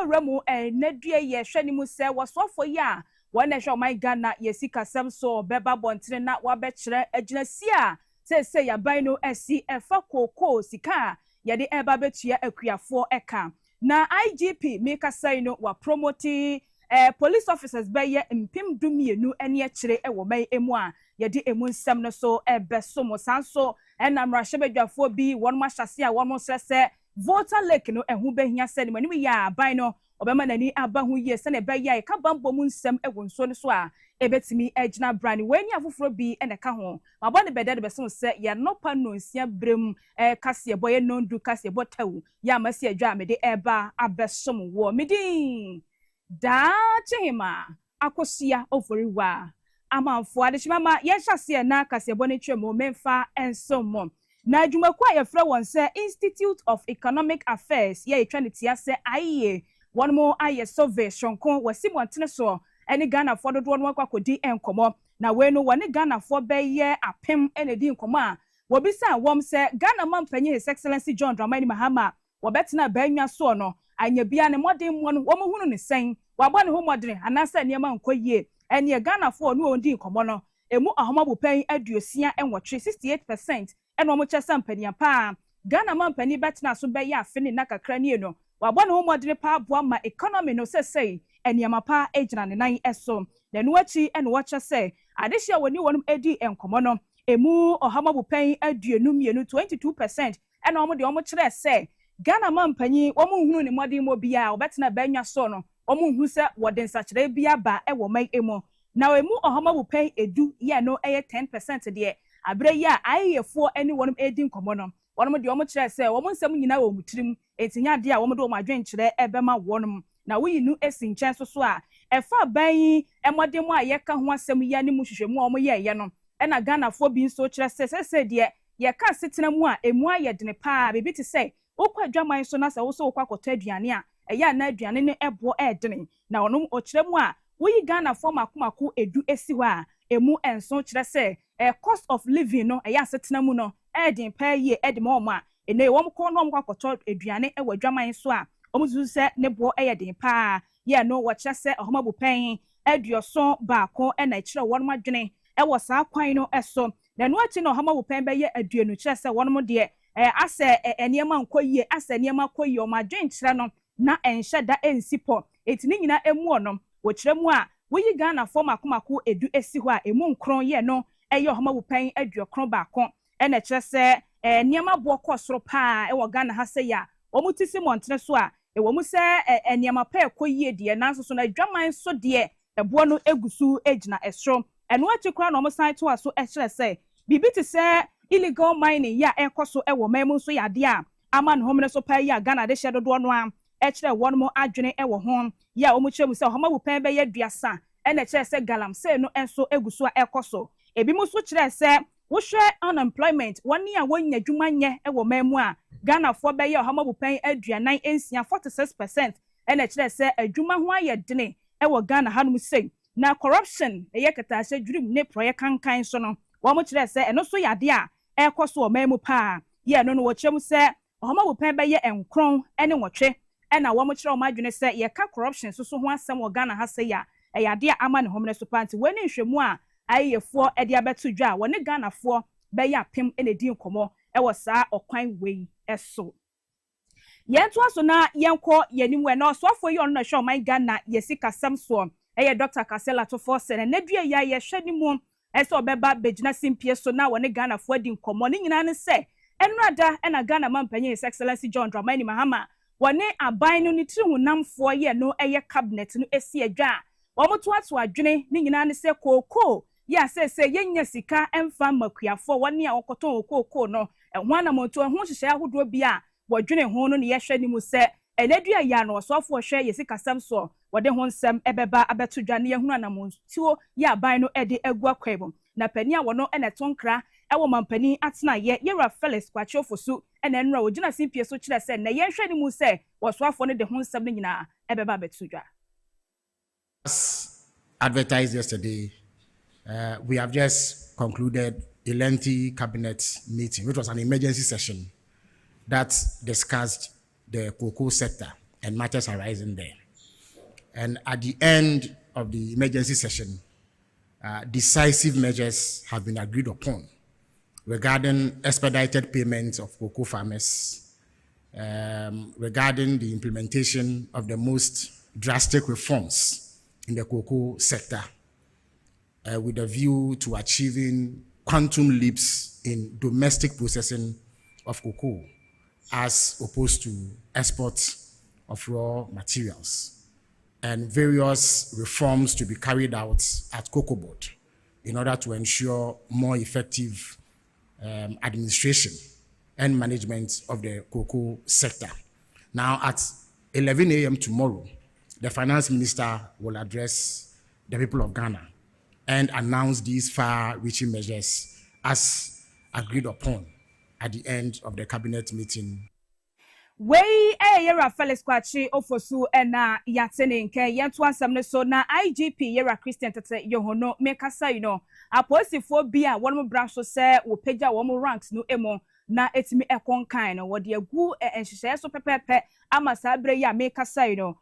remu nedue ye hwe ni mu se wasofo ya wana hwe my Ghana yesi kasem so beba bontene na wabekire aginasi a se ya ban no asi efa koko sika ya de eba betua akuafo eka na IGP make say no wa promote police officers be ye mpem dumienu ene akire ewo man emu a ye de emu nsem no so ebeso mo sanso ena mrahye badwafo bi won ma hyase a won mo sese voter lake no ehu behia se ni mani ya ban no obema nani aba hu ye se ne be ya ka bambo mu nsem ewo nso no so a ebetimi agina brand weni afoforo bi ene ka ho mabo ne bede de beso se ya no pa no nsia brem Kasiebo ye nondu Kasiebo Taw ya masi adwa me de eba abesom wo medin da chehima akosia oforiwa amanfo adechimama ye hyase na Kasiebo ne twemo memfa ensomo na adwumaku a ye frɛ won se Institute of Economic Affairs ye etwa ne tia se aye won mo aye survey shonkon wasimontene so ene Ghana fo dodo no akodi enkomo na we no wone Ghana fo be ye apem ene di enkomo a wo bisa wom se Ghana mampanyi His Excellency John Dramani Mahama wo betena banwa so no anya bia ne modern mo no wo mo hunu ne sen wabɔ ne ho modern anasa niema nkoyie ene Ghana fo no ondi enkomo no emu ahomabu pan aduosia enwotwe 68% ene wo mo kyesa mpania pa Ghana mampani betena so be ye afene na kakra ne no wabɔ ne ho modern pa aboa ma economy no sesei eniama pa ejina ne nan eso na nu achi ene wo kyese adehia woni wonum edi enkomo no emu ohamabu pan aduonu mienu 22% ene wo mo de wo mo kyerɛ se Ghana mampanyi wo mo hunu ne modern mo bia obetena banwa so no wo mo hu se wode nsakyerɛ bia ba ewo man emu na emu ohamabu pan edu ye no eye 10% de abre ya ayefo ene wonum edi enkomo no wonum de wo mo kyerɛ se wo mo nsɛm nyina wo mutirim etinya de a wo mo de wo madwen kyerɛ ebema wonum na wo yinu esi nkyɛn so a efa ban emodem a ye ka ho asɛm ya ne mu hwehwɛmu a wo ye ye no na Ghana fo bi nso kyerɛ sɛ de ye ka setena mu a emu aye dene pa bebi te sɛ okwa dwaman so na sɛ wo so okwa kɔtɔ aduane a ɛya na aduane ne ɛbo ɛdene na onom okyerɛ mu a wo yi Ghana fo makomako edu esi hɔ a emu enso kyerɛ sɛ cost of living no ɛya setena mu no ɛden pa yie ɛde ma a ene wo mkɔ no mkɔ kɔtɔ aduane ɛwɔ dwaman so a omuzu se ne bo eyeden pa ye no wo kyese ahomabu pen aduoso baako na kyerɛ won madwene ɛwɔ saa kwan no ɛso na no achi no ahomabu pen bɛyɛ aduonu kyerɛ sɛ won mo de asɛ eniema nkoyie asɛ eniema koyie o madwen kyerɛ no na enhyɛ da ensipɔ etini nyina emu onom wo kyerɛ mu a wo yi Ghana fo makomako edu esi hɔ a emu nkron ye no ɛyɛ ahomabu pen aduokron baako na kyerɛ sɛ eniema bo kɔ soro pa ɛwɔ Ghana ha sɛ ya omutisi montre so a ewo mu se eniama pa ekoyie de nanso so na dwaman so de ebo no egusu ejina esro eno atikura no mo san to aso ekyere se bibi te se illegal mining ya ekoso ewo mamu so ya de a ama no homne so pa ya Ghana de hye dodo no a ekyere won mo adwene ewo ho ya omu kyeremu se homa bu pan be ya duasa ena kyere se galamsey no enso egusu a ekoso ebi mu so kyere se wo hwe unemployment woni a wonya dwuma nye ewo mamu a Ghana fo be ye ohama bu pan aduanan ensia 46% ena kyerɛ sɛ adwuma ho ayɛ dene ɛwɔ Ghana hanum sei na corruption eye kataase dwurim ne proyɛ kankan so no wo mo kyerɛ sɛ ɛno so yade a ɛkɔ so o mamu pa ye no no wo kyerɛm sɛ ohama bu pan be ye enkron ene nwɔtwe ɛna wo mo kyerɛ o madwene sɛ ye ka corruption so ho asɛm wɔ Ghana ha sei a ɛyade a ama ne homne so panti wani nhwɛmu a ayefo ɛde abeto dwa wɔ ne Ghana fo be ye apem ene di nkomo ɛwɔ saa ɔkwan wei eso yentu aso na yenko yenimwe na osofo yi ono na hwe oman Ghana yesi kasam so Dr. Kasiebo Taw se na dua ya ye hwe ni mu ese obeba begina simpie so na wone Ghana fo di nkomo ne nyina ne se enrada na Ghana mampanyi His Excellency John Dramani Mahama wone aban no ni tiri hunamfo ye no cabinet no esi adwa wo moto ato adwene ne nyina ne se koko ya se yenya sika emfa makuafo wone a wokoton koko no ehwana monto ho hyehyɛ ahodo bia wodwene ho no ne yɛhwɛ ni mu sɛ enadua ya no osofo hwɛ yesi kasam so wode ho nsɛm ebeba abeto dwa ne yehunu na montuo ya aban no ede agu akwabom na pani a wono ene tonkra ewo mampani atena ye yera Felix kwachofosu ene nra ogina simpie so kyerɛ sɛ na yɛhwɛ ni mu sɛ osofo no de ho nsɛm ne nyina ebeba abeto dwa. As advertised yesterday, we have just concluded a lengthy cabinet meeting, which was an emergency session that discussed the cocoa sector and matters arising there. And at the end of the emergency session, decisive measures have been agreed upon regarding expedited payments of cocoa farmers, regarding the implementation of the most drastic reforms in the cocoa sector, with a view to achieving quantum leaps in domestic processing of cocoa as opposed to export of raw materials, and various reforms to be carried out at Cocoa Board in order to ensure more effective administration and management of the cocoa sector. Now, at 11 a.m. tomorrow, the finance minister will address the people of Ghana and announce these far-reaching measures as agreed upon at the end of the cabinet meeting. Yera Felix Kwachi Ofosu ena yatene nke yentu asem ne so na IGP Yera Christian tete yohono mekasa aposifo bia wonmo bra so se wo pagya wo ranks no emo na etimi ekonkan no wo de agu enhyehyɛ so pepepe ama sabre ya mekasa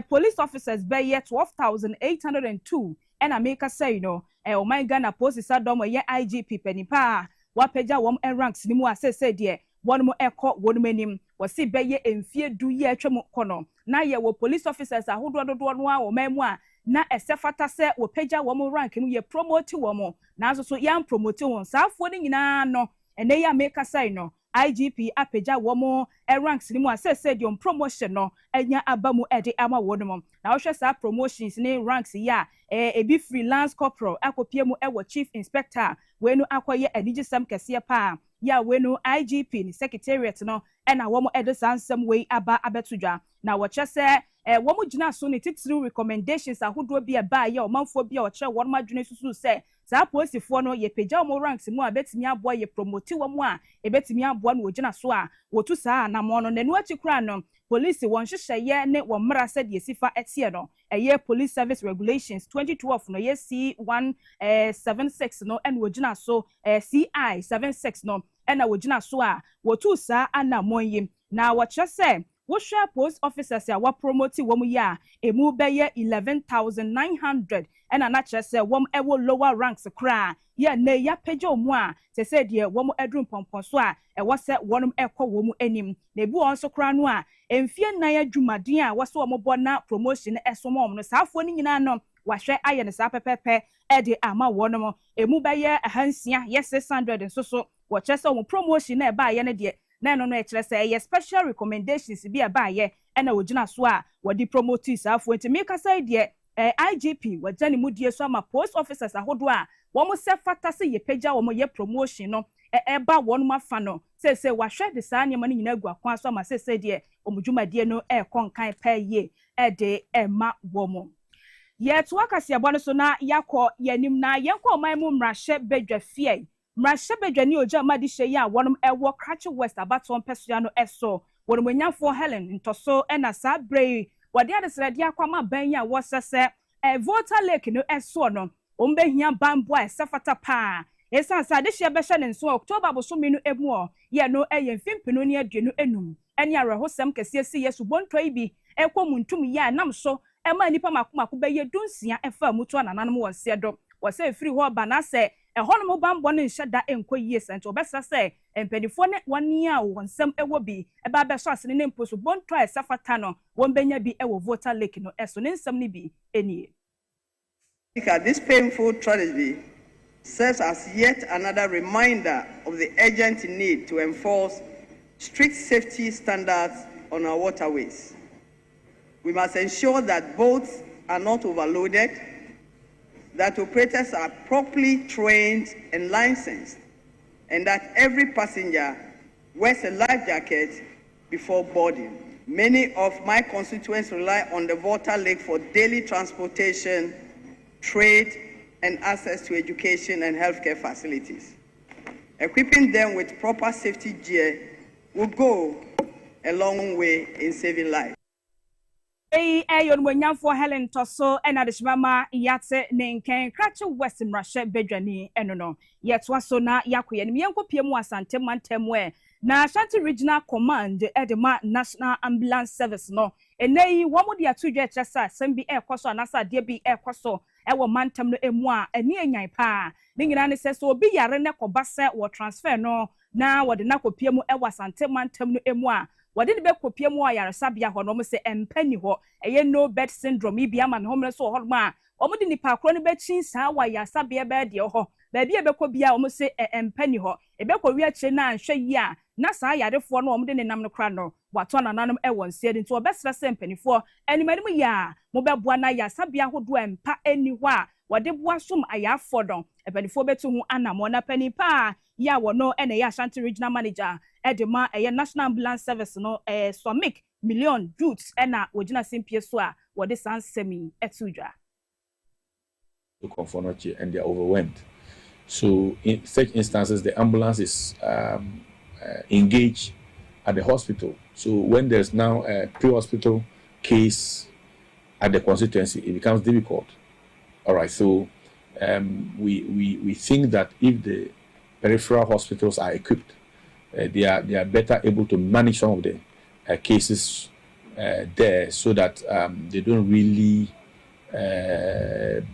police officers be ye 12,802 ena mekasa oh my Ghana police sadom ye IGP penipa wa pagya wo ranks ni mu asese de one mo eko wonu manim wasi beye emfie du ye atwam kono na ye wo police officers ahodo dodo no a wo mamu a na esefata se wo pagya wo rank mu ye promote wo mo na so yam promote won saafo ni nyina no ene ya make asai no IGP apagya wo ranks ni mu asese de promotion no enya abamu ede ama wo no mo na wo hwe sa promotions ni ranks ya ebi freelance corporal akopie mu ewo chief inspector we no akoye anigisam kese pa ya wenu IGP ni secretariat no ena womo edesansem we aba abetudwa na wo kyese womo gina so ni titiri recommendations ahodo bia ba ya omanfo bia o kire wono madwene susu se sa posifo no ye pagya womo ranks mu abetimi aboa ye promote womo a ebetimi aboa no gina so a wotu saa na mo no nanu akikura no police won hyehyeye ne wo mmara se de sifa etie no eye police service regulations 2012 no ye C176 no en wo gina so CI 76 no ena wo gina so a wotu saa anamonyi na wo kyese wo hwa post officers ya wa promote wo mu ya emu beye 11,900 ena na kyese wo ewo lower ranks kra ya ne ya pagya omu a se de wo edrum pompon so a wo se wonum ekọ wo mu anim na ebi won so kra no a emfie nan adwumaden a wo se wo bo na promotion esomom no saafo ni nyina no wahwe aye ne saa pepepe ede ama wonum emu beye ahansia yes 600 nso wo kyese wo promotion na ba ye ne de na no e kire say ye special recommendations bi ba ye na wo gina so a wo di promote saafo enti me kasa de IGP wajani mudie so ama post officers ahodo a wo mo se fata se ye pagya wo mo ye promotion no eba wo no mafa no se wahwe de saa nyema no nyina gu akwan so ama se de omudwumadie no konkan pa ye de ema wo mo ye to Kasiebo no so na yakọ yanim na yenko oman mu mrahye bedwa fie mrahye bedwa ni oja madi hye ya wonom ewo Krachi West abaton pesua no eso wonom nyafo Helen ntoso na saa brei wade adesrede akwama ban ya wo sese voter lake no eso no ombehia bambo a sefata pa esansa de hye behye ne nso October bosomi no emu ye no mfimpino ni aduenu enum eni arehosem kese si yesu bonto ibi ekomuntum ya nam so ema nipa makomako beye dunsia efa mutu anananum wo sedo wo se free ho ba na se ehonom bambo ne nhyeda enkoyie sento obesa se empanifo ne wani a wonsem ewo bi eba be so asene ne mposo bonto a safata no wombenya bi ewo voter lake no eso ne nsem ne bi enie. This painful tragedy serves as yet another reminder of the urgent need to enforce strict safety standards on our waterways. We must ensure that boats are not overloaded, that operators are properly trained and licensed, and that every passenger wears a life jacket before boarding. Many of my constituents rely on the water lake for daily transportation, trade, and access to education and healthcare facilities. Equipping them with proper safety gear will go a long way in saving lives. Yon wenyamfo Helen Toso ena de shimama yate nenken Krachi West mrahye bedwani eno no yetwa so na yakoye ni yenko piemu asante mantemwe na Ashanti Regional Command edema National Ambulance Service no enei womo dia tudwe kyesa sembi ekoso anasa de bi ekoso ewo mantam no emu a eni enyan pa ne nyina ne seso obi yare ne kobase wo transfer no na wode na kopie mu ewa sante mantam no emu a wode de be kopie mu a yaresabia ho no mo se empani ho eye no bed syndrome ibi ama me homre so ho ma omo de nipa akro no be chin saa wa yaresabia be de ho ba bia be ko bia omo se empani ho ebe ko wi akire na anhwe yi a na saa yarefo no omo de ne nam no kra no wato nananom ewo nsie de nti obesra se mpanifo animanimu ya mo beboa na yaresabia hodo empa eni ho a wode boa som ayafo don epanifo betu hu anamo na panipa ya wono ene ya Ashanti Regional Manager edema National Ambulance Service no somic million youths ena wogina simpie so a wode sansemi etudwa to conformity and they are overwhelmed. So in such instances the ambulance is engaged at the hospital. So when there's now a pre-hospital case at the constituency, it becomes difficult. All right, so we think that if the peripheral hospitals are equipped, they are better able to manage some of the cases there, so that they don't really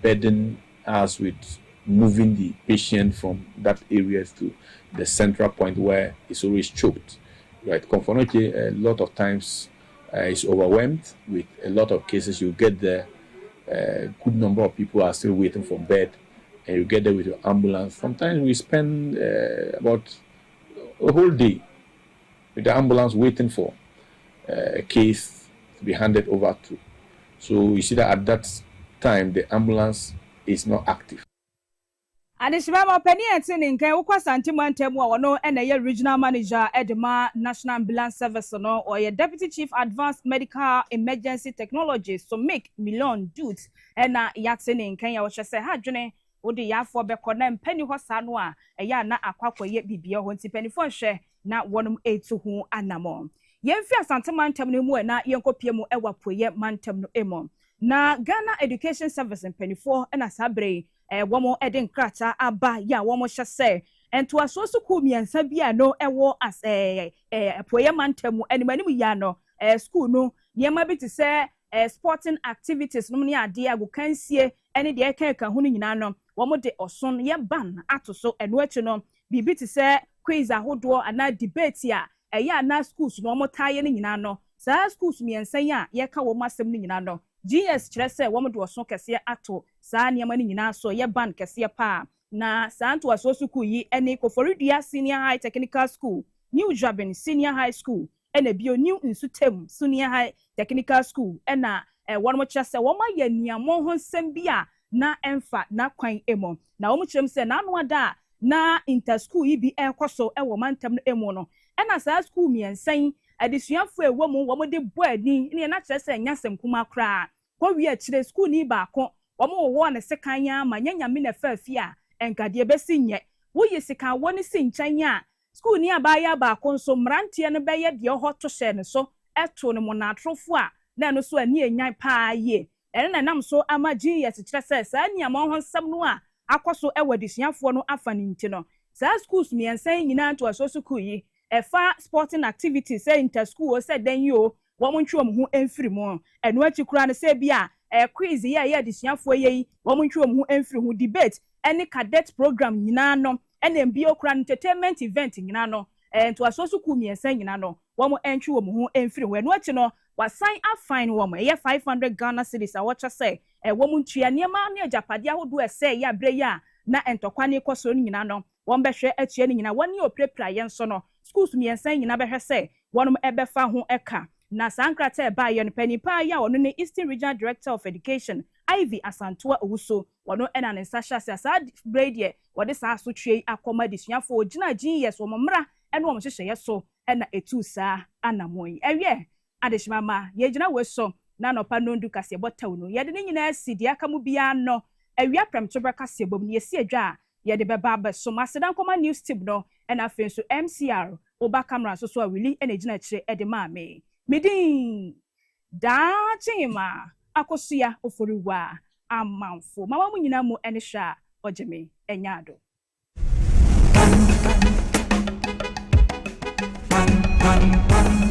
burden us with moving the patient from that area to the central point where it's always choked. Right, Conformity a lot of times is overwhelmed with a lot of cases. You get there, good number of people are still waiting for bed, and you get there with your ambulance. Sometimes we spend about a whole day with the ambulance waiting for a case to be handed over to. So you see that at that time the ambulance is not active. Adishima penny etin nkan wokwa santimantemu a wono ene regional manager edema National Ambulance Service no or ye deputy chief advanced medical emergency technology so make million dudes ena yatin nkan ya wo hwese ha dwene wode ya afọ beko na mpani ho sa no a eya na akwakoye bibia ho nti panifo hwe na wonum etu hu anamo yemfi asantimantemu no mu na yenkopie mu ewapoye mantem no emo na Ghana Education Service mpanifo ena sabre womo eden krata aba ya womo hyese ento asoso ku miensa bia no ewo as apoye mantemu animanimu ya no school no niema bi te se sporting activities no ne ade agokansie ene de eka hu no nyina no womo de oson ye ban atoso eno achi no bibi te se quiz ahodo ana debate ya ya na schools no womo taye no nyina no sa schools miensa ya ye ka womo asem no nyina no GS kyerese womo de oson kese ato saa niema ni nyina so ye ban kese pa na santo asoso ku yi ene Koforidua Senior High Technical School, New Jabin Senior High School, ene bio New Insutem Senior High Technical School ena wono kyerese womo ye niamo ho nsem bia na emfa na kwan emo na womo kyerem se na no ada na inter school yi bi ekoso ewo mantam no emo no ena saa school miensan adisuafo ewo mu womo de boani ne na kyerese nyasem kuma kra ko wi a kyerɛ school ni ba ko womo wo ne sekan ya ma nyanyame na fafi a enkade besi nye wo yi sekan wo ne sinkyan a school ni aba ya ba ko nso mrantie no beye de ho to hye ne so eto ne monatrofo a na no so ani enyan pa ye ene na nam so ama GS kyerɛ saa niam ho nsam no a akoso ewadisuafo no afa ne nti no saa schools miensan nyina to asoso ku yi efa sporting activities say inter school say den yo womo ntwe omo ho emfiri mo eno achi kura ne say bia quiz ye adisuafo ye womo ntwe omo ho emfiri ho debate any cadet program nyina no ene mbio kura entertainment event nyina no to asoso ku miensan nyina no womo entwe omo ho emfiri ho eno achi no wasan afine womo 500 Ghana cedis a watcha say womo ntwe niema ne ajapade ahodo say ya bre ya na entokwane koso nyina no wombe hwe atue ni nyina woni oprepra ye nso no schools miensan nyina behwe se wonom ebefa ho eka na sankrata eba ye no panipa ya wono ne Eastern Regional Director of Education Ivy Asantoa Owuso wono ena ne sasha sa braidie wode sa so twe akoma disuafo ogina GS wommmra ene wom hyehye so ena etu sa anamoi ewie adeshimama ye gina weso na no pa nondu Kasiebo Taw no ye de ne nyina asidi aka mu bia no awia premtober Kasiebo ne yesi adwa ye de beba ba so masedan koma news tip no ena fenso MCR oba camera so awili ena gina kire e de maame midin da chima akosua oforiwa amanfo mama mu nyina mu ene hwa ojeme enyado pan pan.